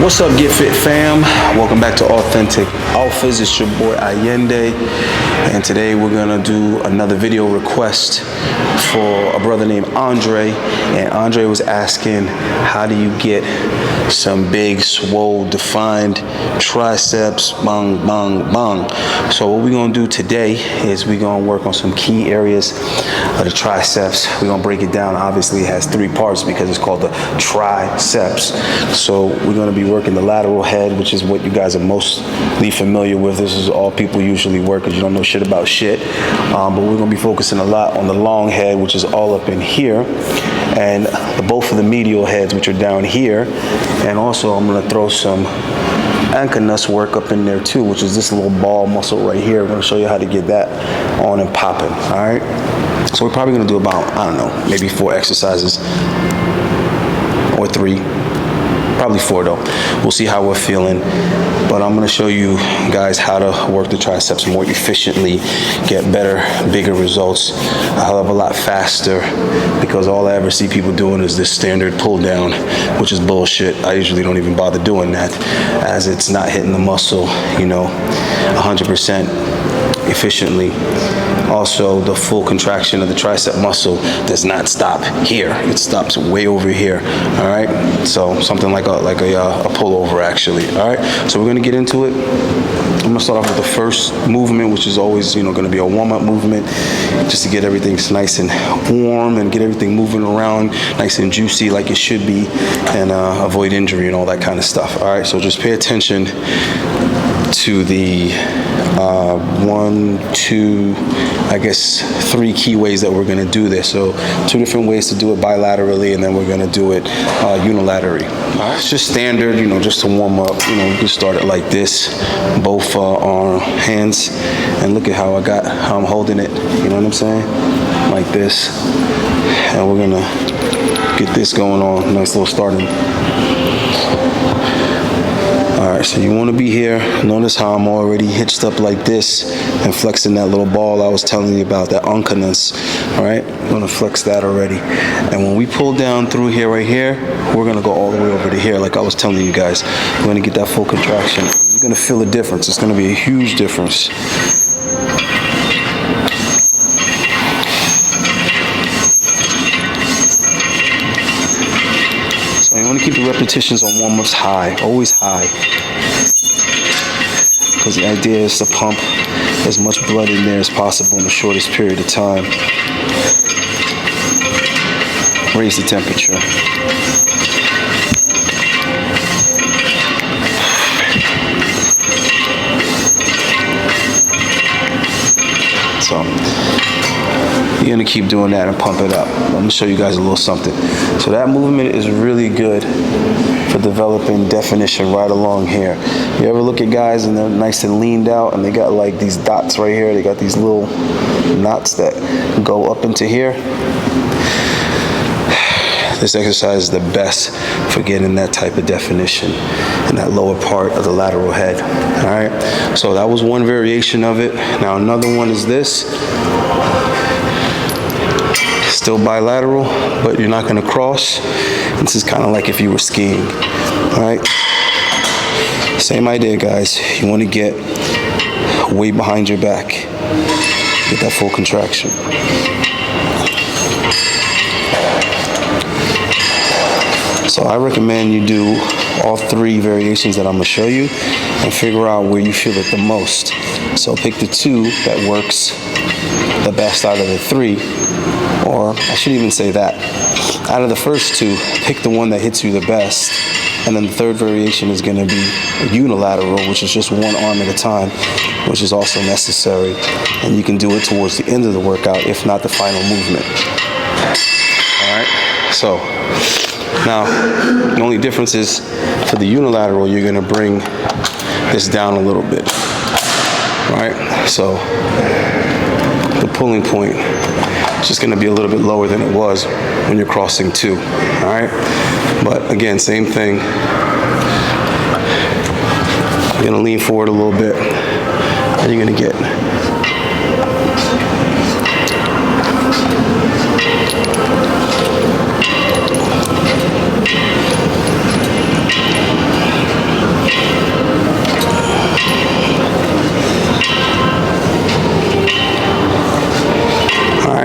What's up, Get Fit fam? Welcome back to Authentic Alphas. It's your boy Ayinde, and today we're gonna do another video request for a brother named Andre. And Andre was asking, how do you get some big, swole, defined triceps? Bang, bang, bang. So what we're gonna do today is we're gonna work on some key areas of the triceps. We're gonna break it down. Obviously, it has three parts because it's called the triceps. So we're gonna be working the lateral head, which is what you guys are mostly familiar with. This is all people usually work because you don't know shit about shit. But we're gonna be focusing a lot on the long head, which is all up in here, and both of the medial heads, which are down here. And also I'm gonna throw some anchor work up in there too, which is this little ball muscle right here. I'm gonna show you how to get that on and popping, all right? So we're probably gonna do about, I don't know, maybe 4 exercises or 3. Probably 4 though. We'll see how we're feeling. But I'm gonna show you guys how to work the triceps more efficiently, get better, bigger results, a hell of a lot faster, because all I ever see people doing is this standard pull down, which is bullshit. I usually don't even bother doing that, as it's not hitting the muscle, 100% efficiently. Also, the full contraction of the tricep muscle does not stop here. It stops way over here, all right? So something like a pullover, actually, all right? So we're gonna get into it. I'm gonna start off with the first movement, which is always, gonna be a warm-up movement, just to get everything nice and warm and get everything moving around nice and juicy like it should be, and avoid injury and all that kind of stuff, all right? So just pay attention to the 1, 2, I guess 3 key ways that we're gonna do this. So 2 different ways to do it bilaterally, and then we're gonna do it unilaterally. It's just standard, just to warm up. We can start it like this, both arm hands, and look at how I'm holding it. You know what I'm saying? Like this, and we're gonna get this going on. Nice little starting. Alright, so you want to be here. Notice how I'm already hitched up like this and flexing that little ball I was telling you about, that unconness. Alright, I'm going to flex that already. And when we pull down through here, right here, we're going to go all the way over to here like I was telling you guys. We're going to get that full contraction. You're going to feel a difference. It's going to be a huge difference. You want to keep the repetitions on warm-ups high, always high, because the idea is to pump as much blood in there as possible in the shortest period of time. Raise the temperature. So you're gonna keep doing that and pump it up. Let me show you guys a little something. So that movement is really good for developing definition right along here. You ever look at guys and they're nice and leaned out and they got like these dots right here? They got these little knots that go up into here. This exercise is the best for getting that type of definition in that lower part of the lateral head. All right, so that was one variation of it. Now another one is this. Still bilateral, but you're not gonna cross. This is kind of like if you were skiing, all right? Same idea, guys. You wanna get weight behind your back. Get that full contraction. So I recommend you do all 3 variations that I'm gonna show you and figure out where you feel it the most. So pick the 2 that works the best out of the 3. Or I should even say that. Out of the first 2, pick the one that hits you the best. And then the 3rd variation is going to be unilateral, which is just one arm at a time, which is also necessary. And you can do it towards the end of the workout, if not the final movement. All right. So now the only difference is for the unilateral, you're going to bring this down a little bit. All right. So the pulling point, it's just going to be a little bit lower than it was when you're crossing 2, all right? But again, same thing. You're going to lean forward a little bit, and you're going to get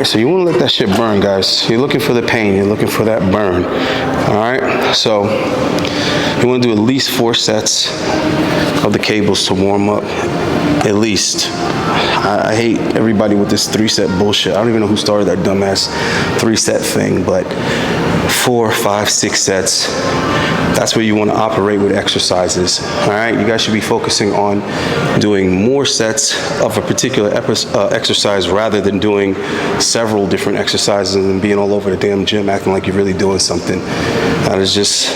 right, so you want to let that shit burn, guys. You're looking for the pain. You're looking for that burn. All right, so you want to do at least 4 sets of the cables to warm up. At least. I hate everybody with this 3-set bullshit. I don't even know who started that dumbass 3-set thing, but 4, 5, 6 sets. That's where you want to operate with exercises. All right, you guys should be focusing on doing more sets of a particular exercise rather than doing several different exercises and being all over the damn gym acting like you're really doing something. That is just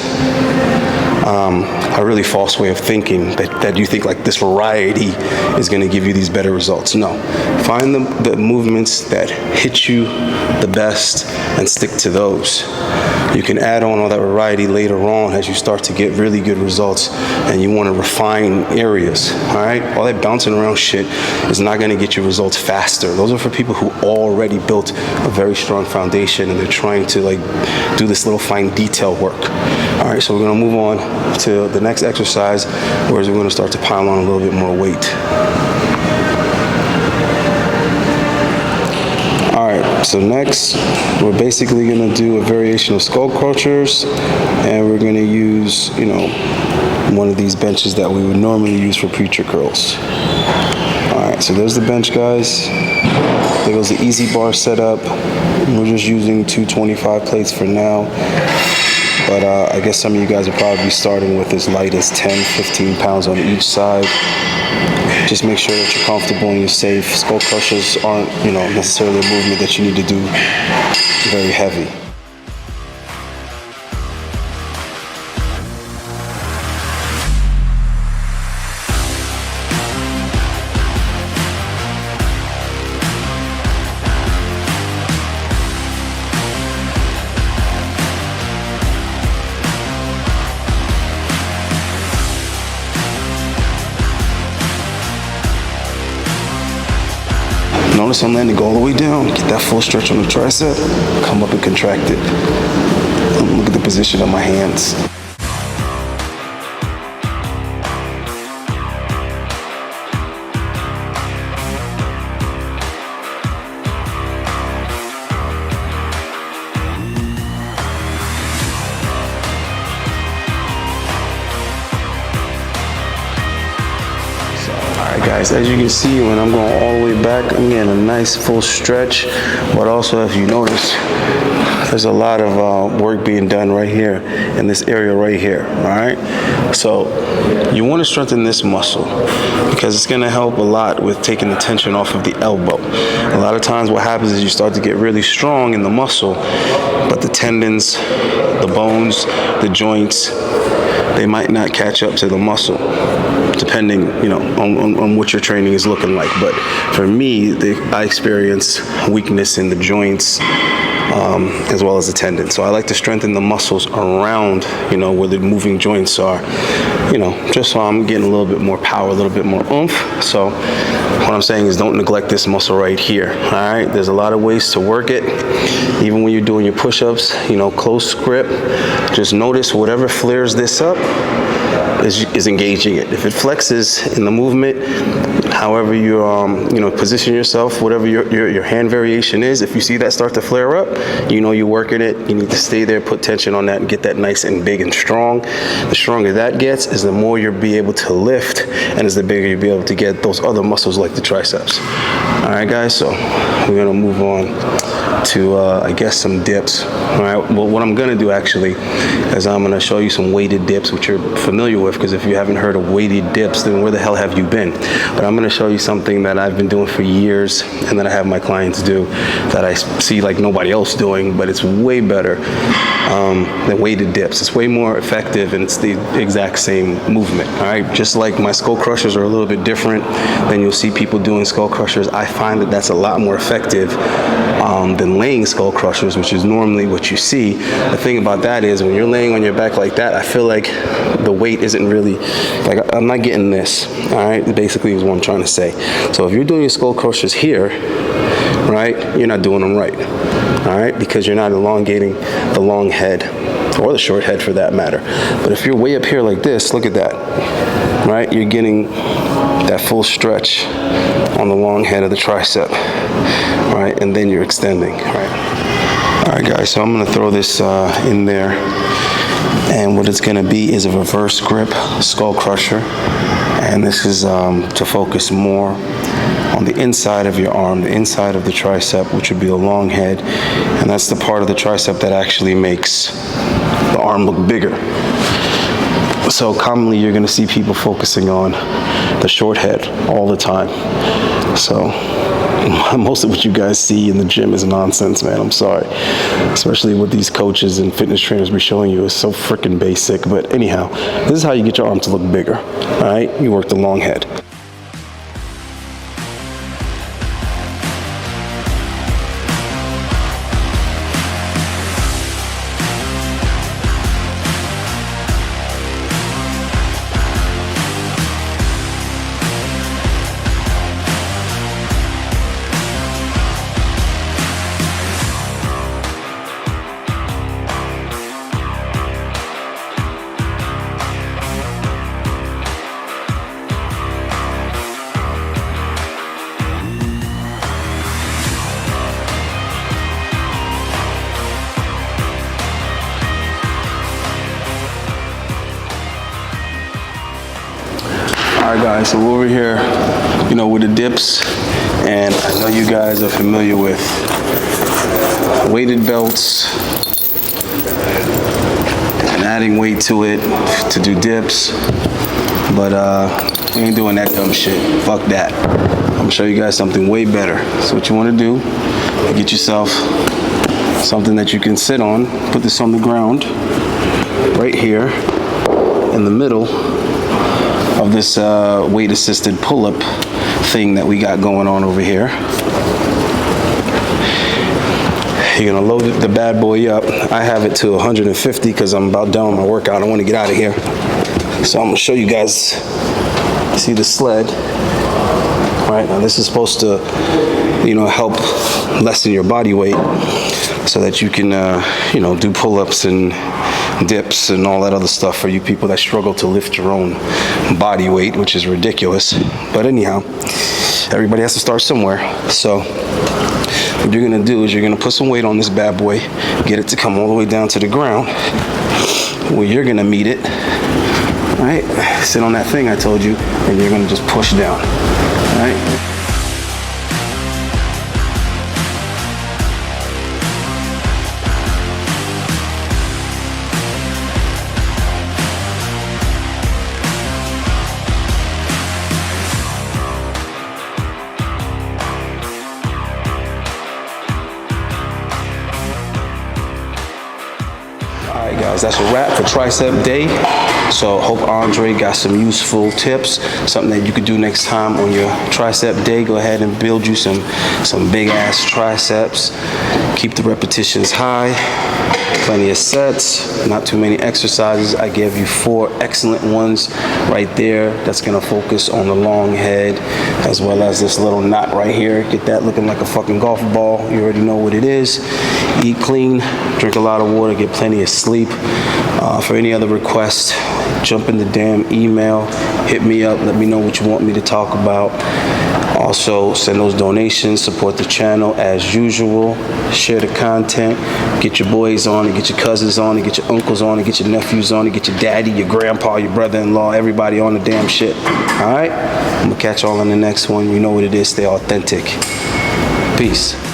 a really false way of thinking, that you think like this variety is going to give you these better results. No, find the movements that hit you the best and stick to those. You can add on all that variety later on as you start to get really good results and you want to refine areas. All right, all that bouncing around shit is not going to get you results faster. Those are for people who already built a very strong foundation and they're trying to like do this little fine detail work. All right, so we're going to move on to the next exercise, whereas we're going to start to pile on a little bit more weight. All right, so next we're basically going to do a variation of skull crushers, and we're going to use, you know, one of these benches that we would normally use for preacher curls. All right, so there's the bench, guys. There goes the easy bar setup. We're just using 225 plates for now. But I guess some of you guys are probably starting with as light as 10, 15 pounds on each side. Just make sure that you're comfortable and you're safe. Skull crushers aren't, you know, necessarily a movement that you need to do very heavy. Notice I'm letting it go all the way down. Get that full stretch on the tricep. Come up and contract it. Look at the position of my hands. Guys, as you can see, when I'm going all the way back, I'm getting a nice full stretch, but also if you notice, there's a lot of work being done right here in this area right here. All right, so you want to strengthen this muscle because it's going to help a lot with taking the tension off of the elbow. A lot of times what happens is you start to get really strong in the muscle, but the tendons, the bones, the joints, they might not catch up to the muscle, depending, you know, on what your training is looking like. But for me, I experience weakness in the joints as well as the tendons. So I like to strengthen the muscles around, you know, where the moving joints are, you know, just so I'm getting a little bit more power, a little bit more oomph. So what I'm saying is don't neglect this muscle right here. All right, there's a lot of ways to work it. Even when you're doing your push-ups, you know, close grip, just notice whatever flares this up is engaging it. If it flexes in the movement, however you you know, position yourself, whatever your hand variation is, if you see that start to flare up, you know you're working it. You need to stay there, put tension on that, and get that nice and big and strong. The stronger that gets, is the more you'll be able to lift, and is the bigger you'll be able to get those other muscles like the triceps. All right, guys. So we're gonna move on to I guess some dips. All right. Well, what I'm gonna do actually is I'm gonna show you some weighted dips, which you're familiar with, because if you haven't heard of weighted dips, then where the hell have you been? But I'm gonna show you something that I've been doing for years and that I have my clients do that I see like nobody else doing, but it's way better than weighted dips. It's way more effective and it's the exact same movement. All right. Just like my skull crushers are a little bit different than you'll see people doing skull crushers, I find that that's a lot more effective than laying skull crushers, which is normally what you see. The thing about that is when you're laying on your back like that, I feel like the weight isn't really, like I'm not getting this. All right, basically is what I'm trying to say. So if you're doing your skull crushers here, right, you're not doing them right. All right, because you're not elongating the long head or the short head for that matter. But if you're way up here like this, look at that, right? You're getting that full stretch on the long head of the tricep. right? And then you're extending, right? All right, guys, so I'm gonna throw this in there. And what it's gonna be is a reverse grip skull crusher. And this is to focus more on the inside of your arm, the inside of the tricep, which would be the long head. And that's the part of the tricep that actually makes the arm look bigger. So commonly you're gonna see people focusing on the short head all the time. So most of what you guys see in the gym is nonsense, man. I'm sorry. Especially what these coaches and fitness trainers be showing you is so freaking basic. But anyhow, this is how you get your arm to look bigger, all right? You work the long head. All right, guys, so we're over here, with the dips, and I know you guys are familiar with weighted belts and adding weight to it to do dips, but we ain't doing that dumb shit. Fuck that. I'm gonna show you guys something way better. So what you wanna do, get yourself something that you can sit on, put this on the ground, right here, in the middle of this weight-assisted pull-up thing that we got going on over here. You're gonna load the bad boy up. I have it to 150 because I'm about done with my workout. I want to get out of here. So I'm gonna show you guys, see the sled, right? Now this is supposed to, help lessen your body weight so that you can, do pull-ups and dips and all that other stuff for you people that struggle to lift your own body weight, which is ridiculous. But anyhow, everybody has to start somewhere. So what you're gonna do is you're gonna put some weight on this bad boy, get it to come all the way down to the ground where you're gonna meet it, right? Sit on that thing I told you, and you're gonna just push down, right? All right, guys, that's a wrap for Tricep Day. So hope Andre got some useful tips, something that you could do next time on your Tricep Day. Go ahead and build you some big ass triceps. Keep the repetitions high, plenty of sets, not too many exercises. I gave you 4 excellent ones right there. That's gonna focus on the long head, as well as this little knot right here. Get that looking like a fucking golf ball. You already know what it is. Eat clean, drink a lot of water, get plenty of sleep. For any other requests, jump in the damn email, hit me up, let me know what you want me to talk about. Also, send those donations, support the channel as usual, share the content, get your boys on, and get your cousins on, and get your uncles on, and get your nephews on, and get your daddy, your grandpa, your brother-in-law, everybody on the damn shit. All right? I'm gonna catch y'all on the next one. You know what it is, stay authentic. Peace.